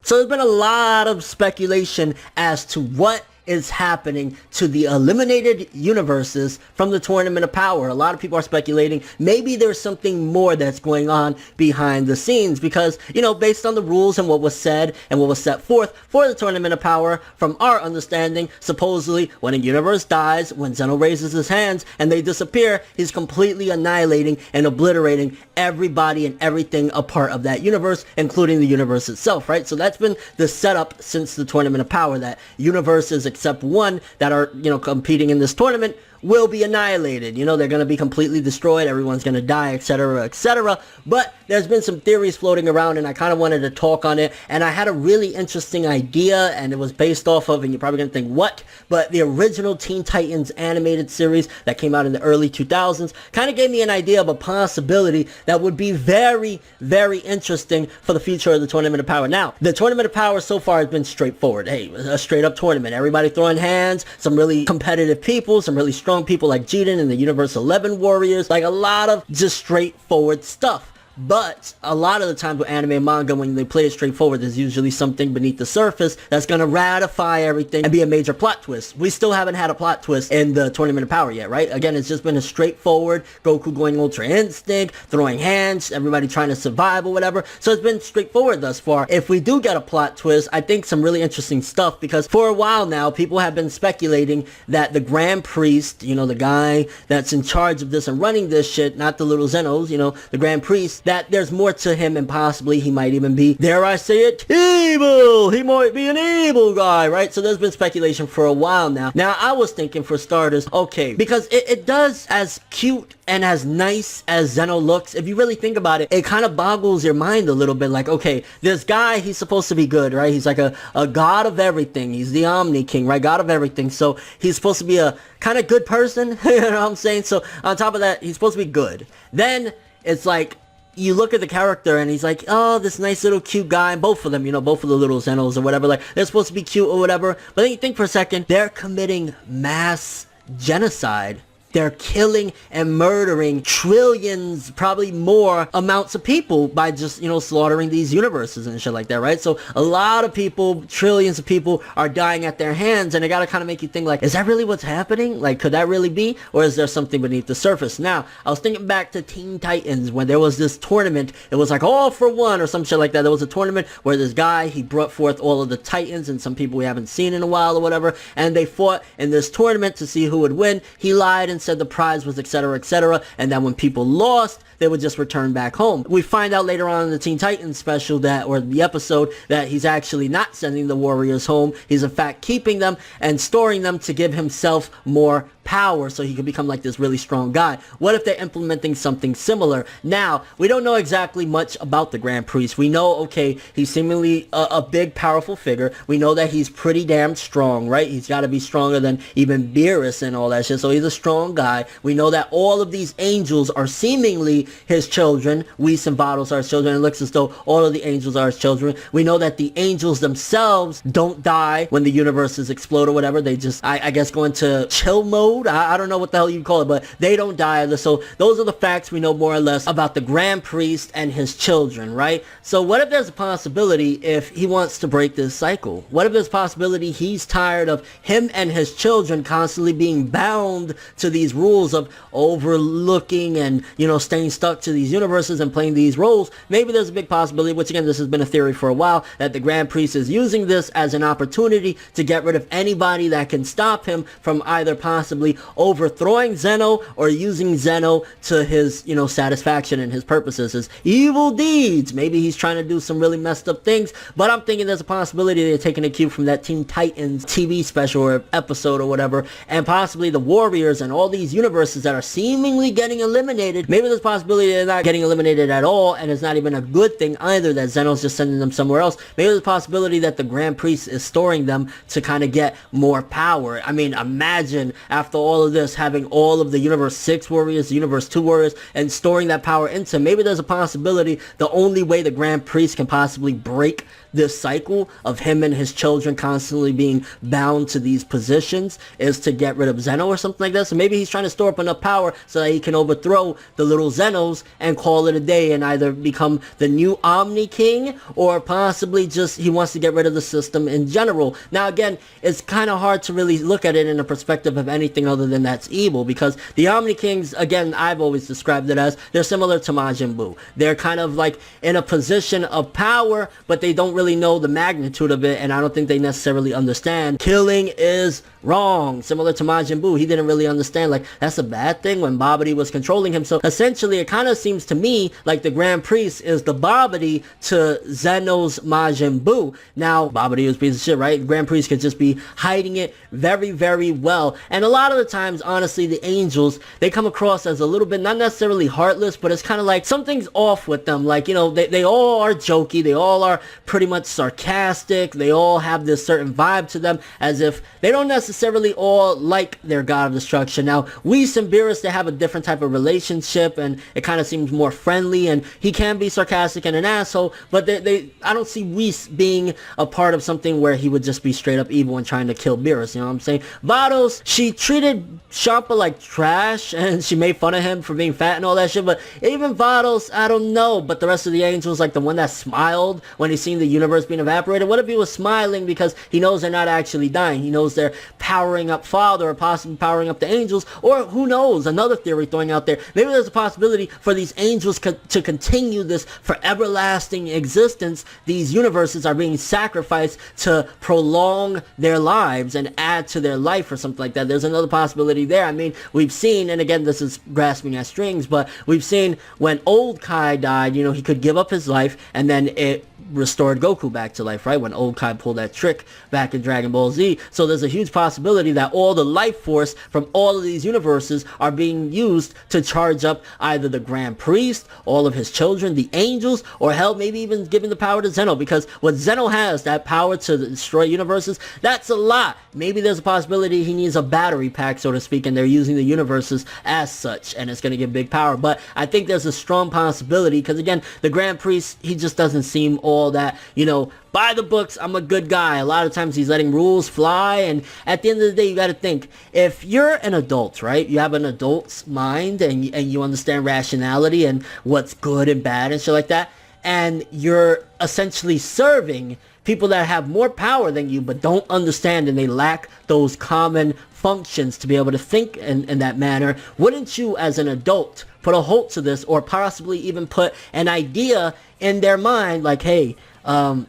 So there's been a lot of speculation as to what is happening to the eliminated universes from the Tournament of Power. A lot of people are speculating maybe there's something more that's going on behind the scenes because, you know, based on the rules and what was said and what was set forth for the Tournament of Power, from our understanding, supposedly when a universe dies, when Zeno raises his hands and they disappear, he's completely annihilating and obliterating everybody and everything a part of that universe, including the universe itself, right? So that's been the setup since the Tournament of Power, that universes except one that are, you know, competing in this tournament will be annihilated. You know, they're going to be completely destroyed, everyone's going to die, etc., etc. But there's been some theories floating around and I kind of wanted to talk on it, and I had a really interesting idea, and it was based off of, and you're probably going to think, what? But the original Teen Titans animated series that came out in the early 2000s kind of gave me an idea of a possibility that would be very, very interesting for the future of the Tournament of Power. Now, the Tournament of Power so far has been straightforward. Hey, a straight up tournament. Everybody throwing hands, some really competitive people, some really strong people like Jiren and the Universe 11 Warriors, like a lot of just straightforward stuff. But a lot of the times with anime and manga, when they play it straightforward, there's usually something beneath the surface that's going to ratify everything and be a major plot twist. We still haven't had a plot twist in the Tournament of Power yet, right? Again, it's just been a straightforward Goku going Ultra Instinct, throwing hands, everybody trying to survive or whatever. So it's been straightforward thus far. If we do get a plot twist, I think some really interesting stuff, because for a while now, people have been speculating that the Grand Priest, you know, the guy that's in charge of this and running this shit, not the little Zenos, you know, the Grand Priest, that there's more to him and possibly he might even be, dare I say it, evil! He might be an evil guy, right? So there's been speculation for a while now. Now, I was thinking, for starters, okay, because it does, as cute and as nice as Zeno looks, if you really think about it, it kind of boggles your mind a little bit. Like, okay, this guy, he's supposed to be good, right? He's like a god of everything. He's the Omni King, right? God of everything. So he's supposed to be a kind of good person, you know what I'm saying? So on top of that, he's supposed to be good. Then it's like, you look at the character and he's like, oh, this nice little cute guy. And both of them, you know, both of the little Zenos or whatever, like, they're supposed to be cute or whatever. But then you think for a second, they're committing mass genocide. They're killing and murdering trillions, probably more amounts of people by just, you know, slaughtering these universes and shit like that, right? So a lot of people, trillions of people are dying at their hands, and it gotta kind of make you think, like, is that really what's happening? Like, could that really be? Or is there something beneath the surface? Now, I was thinking back to Teen Titans when there was this tournament. It was like all for one or some shit like that. There was a tournament where this guy, he brought forth all of the Titans and some people we haven't seen in a while or whatever, and they fought in this tournament to see who would win. He lied and said the prize was etc, etc, and that when people lost, they would just return back home. We find out later on in the Teen Titans special that, or the episode, that he's actually not sending the warriors home. He's in fact keeping them and storing them to give himself more power so he can become like this really strong guy. What if they're implementing something similar? Now, we don't know exactly much about the Grand Priest. We know, okay, he's seemingly a big, powerful figure. We know that he's pretty damn strong, right? He's got to be stronger than even Beerus and all that shit, so he's a strong guy. We know that all of these angels are seemingly his children. Whis and Vados are his children. It looks as though all of the angels are his children. We know that the angels themselves don't die when the universes explode or whatever. They just, I guess, go into chill mode. I don't know what the hell you call it, but they don't die. So those are the facts we know more or less about the Grand Priest and his children, right? So what if there's a possibility if he wants to break this cycle? What if there's a possibility he's tired of him and his children constantly being bound to these rules of overlooking and, you know, staying stuck to these universes and playing these roles? Maybe there's a big possibility, which again, this has been a theory for a while, that the Grand Priest is using this as an opportunity to get rid of anybody that can stop him from either possibly overthrowing Zeno or using Zeno to his, you know, satisfaction and his purposes, his evil deeds. Maybe he's trying to do some really messed up things, but I'm thinking there's a possibility they're taking a cue from that Teen Titans TV special or episode or whatever, and possibly the Warriors and all these universes that are seemingly getting eliminated. Maybe there's a possibility they're not getting eliminated at all, and it's not even a good thing either that Zeno's just sending them somewhere else. Maybe there's a possibility that the Grand Priest is storing them to kind of get more power. I mean, imagine after all of this having all of the Universe 6 Warriors, the Universe 2 Warriors, and storing that power into. Maybe there's a possibility the only way the Grand Priest can possibly break this cycle of him and his children constantly being bound to these positions is to get rid of Zeno or something like that. So maybe he's trying to store up enough power so that he can overthrow the little Zenos and call it a day and either become the new Omni King, or possibly just he wants to get rid of the system in general. Now again, it's kind of hard to really look at it in a perspective of anything other than that's evil, because the Omni Kings, again, I've always described it as they're similar to Majin Buu. They're kind of like in a position of power, but they don't really know the magnitude of it, and I don't think they necessarily understand killing is wrong. Similar to Majin Buu, he didn't really understand, like, that's a bad thing when Babidi was controlling him. So essentially it kind of seems to me like the Grand Priest is the Babidi to Zeno's Majin Buu. Now Babidi was a piece of shit, right? Grand Priest could just be hiding it very, very well. And a lot of the times, honestly, the angels, they come across as a little bit, not necessarily heartless, but it's kind of like something's off with them. Like, you know, they all are jokey, they all are pretty much sarcastic, they all have this certain vibe to them, as if they don't necessarily all like their god of destruction. Now Whis and Beerus, they have a different type of relationship, and it kind of seems more friendly, and he can be sarcastic and an asshole, but I don't see Whis being a part of something where he would just be straight up evil and trying to kill Beerus, you know what I'm saying? Vados, she treated Champa like trash, and she made fun of him for being fat and all that shit, but even Vados, I don't know. But the rest of the angels, like the one that smiled when he seen the universe being evaporated, what if he was smiling because he knows they're not actually dying? He knows they're powering up Father, or possibly powering up the angels, or who knows, another theory throwing out there, maybe there's a possibility for these angels to continue this for everlasting existence. These universes are being sacrificed to prolong their lives and add to their life or something like that. There's another possibility there. I mean, we've seen, and again, this is grasping at strings, but we've seen when old Kai died, you know, he could give up his life, and then it restored Goku back to life, right? When old Kai pulled that trick back in Dragon Ball Z. So there's a huge possibility that all the life force from all of these universes are being used to charge up either the Grand Priest, all of his children, the angels, or hell, maybe even giving the power to Zeno, because what Zeno has, that power to destroy universes, that's a lot. Maybe there's a possibility he needs a battery pack, so to speak, and they're using the universes as such, and it's going to give big power. But I think there's a strong possibility, because again, the Grand Priest, he just doesn't seem all that, you know, by the books, I'm a good guy. A lot of times he's letting rules fly, and at the end of the day, you got to think, if you're an adult, right, you have an adult's mind, and you understand rationality and what's good and bad and shit like that, and you're essentially serving people that have more power than you but don't understand, and they lack those common functions to be able to think in that manner, wouldn't you as an adult put a halt to this, or possibly even put an idea in their mind like, hey,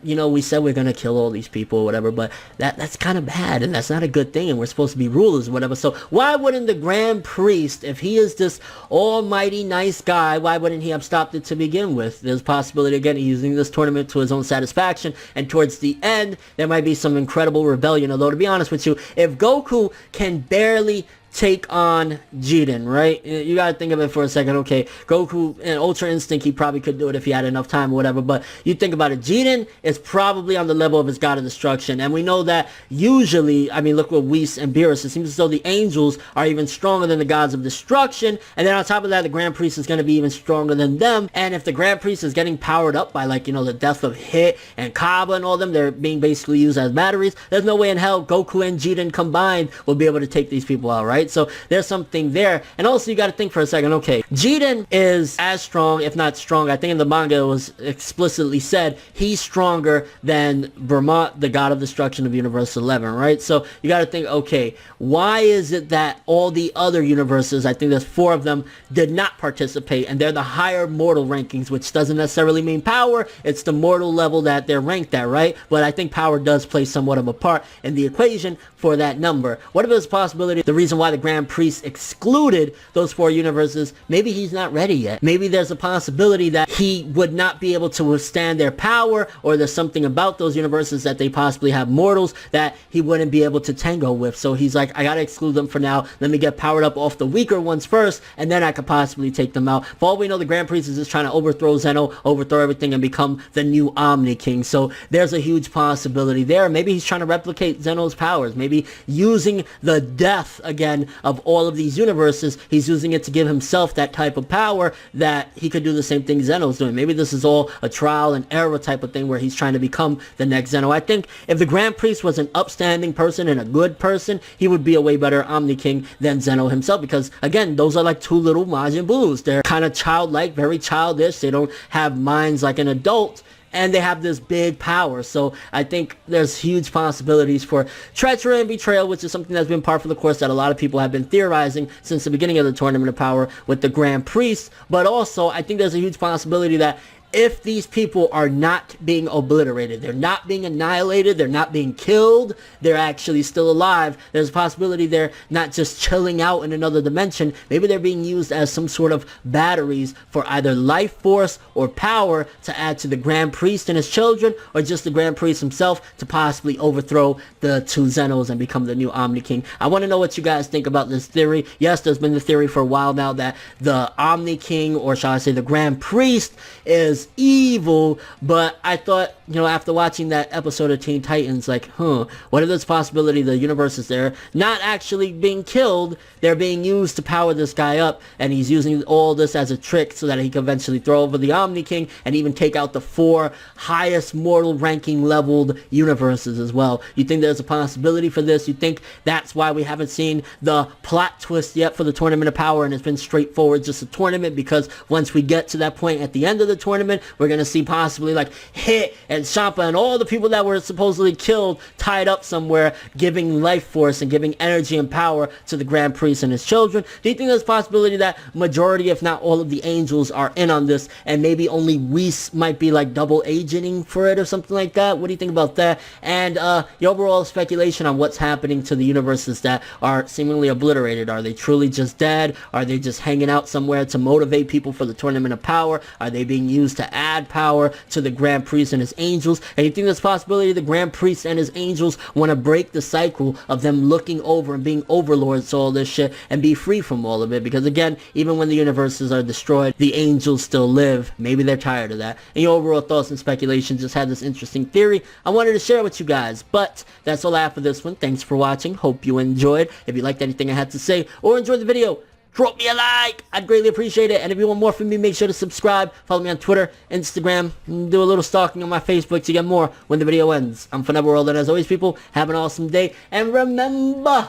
you know, we said we're gonna kill all these people or whatever, but that's kind of bad, and that's not a good thing, and we're supposed to be rulers or whatever. So why wouldn't the Grand Priest, if he is this almighty nice guy, why wouldn't he have stopped it to begin with? There's a possibility, again, he's using this tournament to his own satisfaction, and towards the end, there might be some incredible rebellion. Although, to be honest with you, if Goku can barely take on Jiren, right? You gotta think of it for a second. Okay, Goku and Ultra Instinct, he probably could do it if he had enough time or whatever, but you think about it, Jiren is probably on the level of his god of destruction, and we know that usually, I mean, look what Whis and Beerus, it seems as though the angels are even stronger than the gods of destruction, and then on top of that, the Grand Priest is going to be even stronger than them. And if the Grand Priest is getting powered up by, like, you know, the death of Hit and Kaba and all them, they're being basically used as batteries, there's no way in hell Goku and Jiren combined will be able to take these people out, right? So there's something there. And also you got to think for a second, okay, Jiren is as strong, if not strong, I think in the manga it was explicitly said, he's stronger than Vermont, the god of destruction of Universe 11, right? So you got to think, okay, why is it that all the other universes, I think there's 4 of them, did not participate, and they're the higher mortal rankings, which doesn't necessarily mean power, it's the mortal level that they're ranked at, right? But I think power does play somewhat of a part in the equation for that number. What if there's a possibility, the reason why the Grand Priest excluded those 4 universes, maybe he's not ready yet. Maybe there's a possibility that he would not be able to withstand their power, or there's something about those universes that they possibly have mortals that he wouldn't be able to tango with. So he's like, I gotta exclude them for now. Let me get powered up off the weaker ones first, and then I could possibly take them out. For all we know, the Grand Priest is just trying to overthrow Zeno, overthrow everything, and become the new Omni King. So there's a huge possibility there. Maybe he's trying to replicate Zeno's powers. Maybe using the death again again, of all of these universes, he's using it to give himself that type of power that he could do the same thing Zeno's doing. Maybe this is all a trial and error type of thing where he's trying to become the next Zeno. I think if the Grand Priest was an upstanding person and a good person, he would be a way better Omni King than Zeno himself, because again, those are like two little Majin Boos. They're kind of childlike, very childish. They don't have minds like an adult, and they have this big power. So I think there's huge possibilities for treachery and betrayal, which is something that's been par for the course that a lot of people have been theorizing since the beginning of the Tournament of Power with the Grand Priest. But also, I think there's a huge possibility that if these people are not being obliterated, they're not being annihilated, they're not being killed, they're actually still alive, there's a possibility they're not just chilling out in another dimension. Maybe they're being used as some sort of batteries for either life force or power to add to the Grand Priest and his children, or just the Grand Priest himself to possibly overthrow the two Zenos and become the new Omni King. I want to know what you guys think about this theory. Yes, there's been the theory for a while now that the Omni King, or shall I say the Grand Priest, is evil, but I thought, after watching that episode of Teen Titans, like, what if there's a possibility the universe is there not actually being killed, they're being used to power this guy up, and he's using all this as a trick so that he can eventually throw over the Omni King and even take out the 4 highest mortal ranking leveled universes as well. You think there's a possibility for this? You think that's why we haven't seen the plot twist yet for the Tournament of Power, and it's been straightforward just a tournament? Because once we get to that point at the end of the tournament, we're going to see possibly like Hit and Champa and all the people that were supposedly killed tied up somewhere, giving life force and giving energy and power to the Grand Priest and his children. Do you think there's a possibility that majority, if not all of the angels, are in on this, and maybe only Whis might be like double agenting for it or something like that? What do you think about that? And your overall speculation on what's happening to the universes that are seemingly obliterated. Are they truly just dead? Are they just hanging out somewhere to motivate people for the Tournament of Power? Are they being used to add power to the Grand Priest and his angels? And you think there's a possibility the Grand Priest and his angels want to break the cycle of them looking over and being overlords to all this shit and be free from all of it? Because again, even when the universes are destroyed, the angels still live. Maybe they're tired of that. And your overall thoughts and speculations, just had this interesting theory I wanted to share with you guys. But that's all I have for this one. Thanks for watching. Hope you enjoyed. If you liked anything I had to say or enjoyed the video, drop me a like. I'd greatly appreciate it. And if you want more from me, make sure to subscribe. Follow me on Twitter, Instagram, and do a little stalking on my Facebook to get more when the video ends. I'm ForneverWorld, and as always, people, have an awesome day. And remember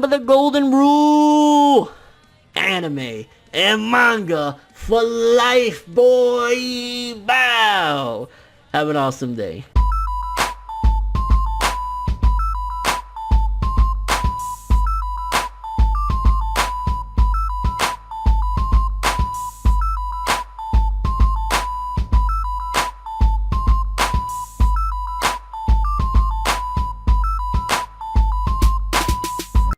the golden rule. Anime and manga for life, boy. Bow. Have an awesome day.